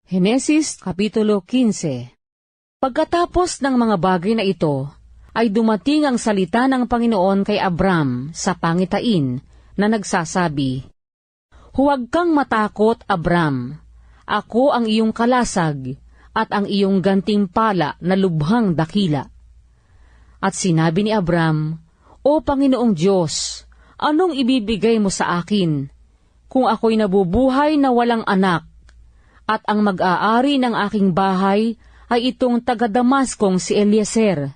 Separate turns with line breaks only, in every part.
Henesis Kapitulo 15. Pagkatapos ng mga bagay na ito, ay dumating ang salita ng Panginoon kay Abram sa pangitain na nagsasabi, "Huwag kang matakot, Abram. Ako ang iyong kalasag at ang iyong gantimpala na lubhang dakila." At sinabi ni Abram, "O Panginoong Diyos, anong ibibigay mo sa akin kung ako'y nabubuhay na walang anak, at ang mag-aari ng aking bahay ay itong taga-Damaskong si Eliezer?"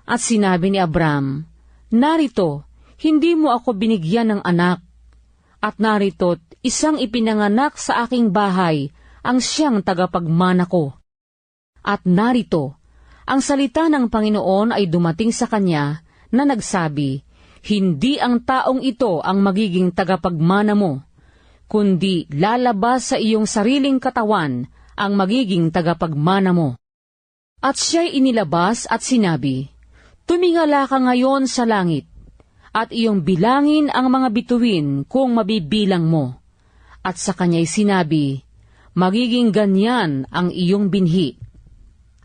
At sinabi ni Abram, "Narito, hindi mo ako binigyan ng anak, at narito't isang ipinanganak sa aking bahay ang siyang tagapagmana ko." At narito, ang salita ng Panginoon ay dumating sa kanya na nagsabi, "Hindi ang taong ito ang magiging tagapagmana mo, kundi lalabas sa iyong sariling katawan ang magiging tagapagmana mo." At siya'y inilabas at sinabi, "Tumingala ka ngayon sa langit, at iyong bilangin ang mga bituin kung mabibilang mo." At sa kanya'y sinabi, "Magiging ganyan ang iyong binhi."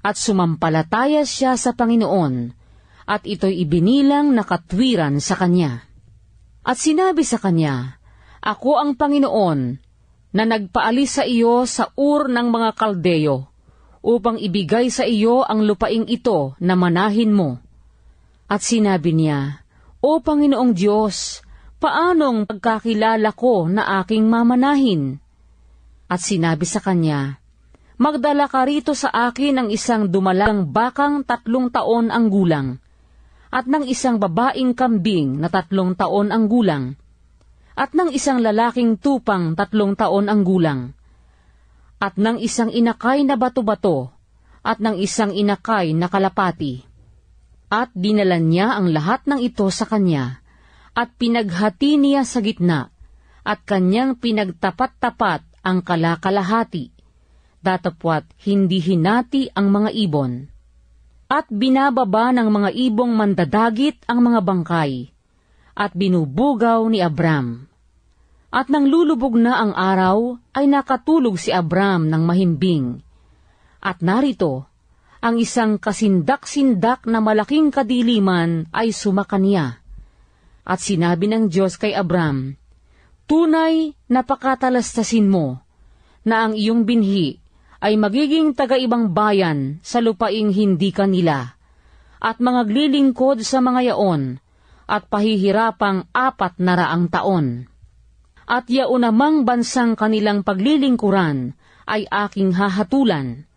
At sumampalataya siya sa Panginoon, at ito'y ibinilang na katwiran sa kanya. At sinabi sa kanya, "Ako ang Panginoon na nagpaalis sa iyo sa Ur ng mga Kaldeyo, upang ibigay sa iyo ang lupaing ito na manahin mo." At sinabi niya, "O Panginoong Diyos, paanong pagkakilala ko na aking mamanahin?" At sinabi sa kanya, "Magdala ka rito sa akin ng isang dumalang bakang 3 taon ang gulang, at ng isang babaing kambing na 3 taon ang gulang, at ng isang lalaking tupang 3 taon ang gulang, at ng isang inakay na bato-bato, at ng isang inakay na kalapati." At dinala niya ang lahat ng ito sa kanya, at pinaghati niya sa gitna, at kanyang pinagtapat-tapat ang kalakalahati, datapwat hindi hinati ang mga ibon. At binababa ng mga ibong mandadagit ang mga bangkay, at binubugaw ni Abram. At nang lulubog na ang araw, ay nakatulog si Abram ng mahimbing. At narito, ang isang kasindak-sindak na malaking kadiliman ay sumakanya. At sinabi ng Diyos kay Abram, "Tunay na pakatalastasin mo na ang iyong binhi ay magiging taga-ibang bayan sa lupaing hindi kanila, at mangaglilingkod sa mga yaon, at pahihirapang 400 taon. At yaunamang bansang kanilang paglilingkuran ay aking hahatulan,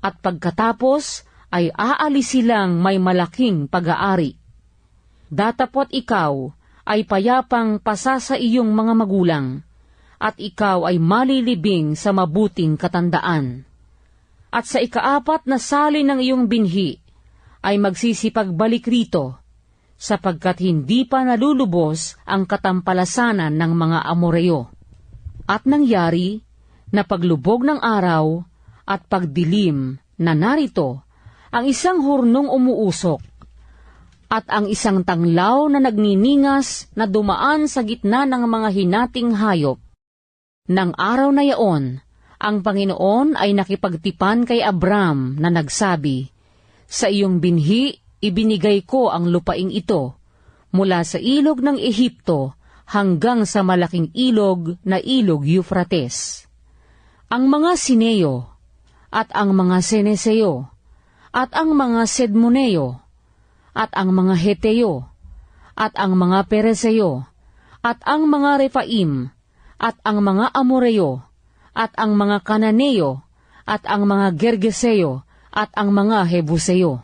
at pagkatapos ay aalis silang may malaking pag-aari. Datapot ikaw ay payapang pasa sa iyong mga magulang, at ikaw ay malilibing sa mabuting katandaan. At sa 4 na sali ng iyong binhi ay magsisipagbalik rito, sapagkat hindi pa nalulubos ang katampalasanan ng mga Amoreo." At nangyari na paglubog ng araw at pagdilim na narito ang isang hurnong umuusok, at ang isang tanglaw na nagniningas na dumaan sa gitna ng mga hinating hayop. Nang araw na yaon, ang Panginoon ay nakipagtipan kay Abram na nagsabi, "Sa iyong binhi ibinigay ko ang lupaing ito, mula sa ilog ng Ehipto hanggang sa malaking ilog na ilog Euphrates. Ang mga Sineo, at ang mga Seneseo, at ang mga Sedmoneo, at ang mga Heteo, at ang mga Pereseo, at ang mga Refaim, at ang mga Amoreo, at ang mga Kananeo, at ang mga Gergeseo, at ang mga Hebuseo.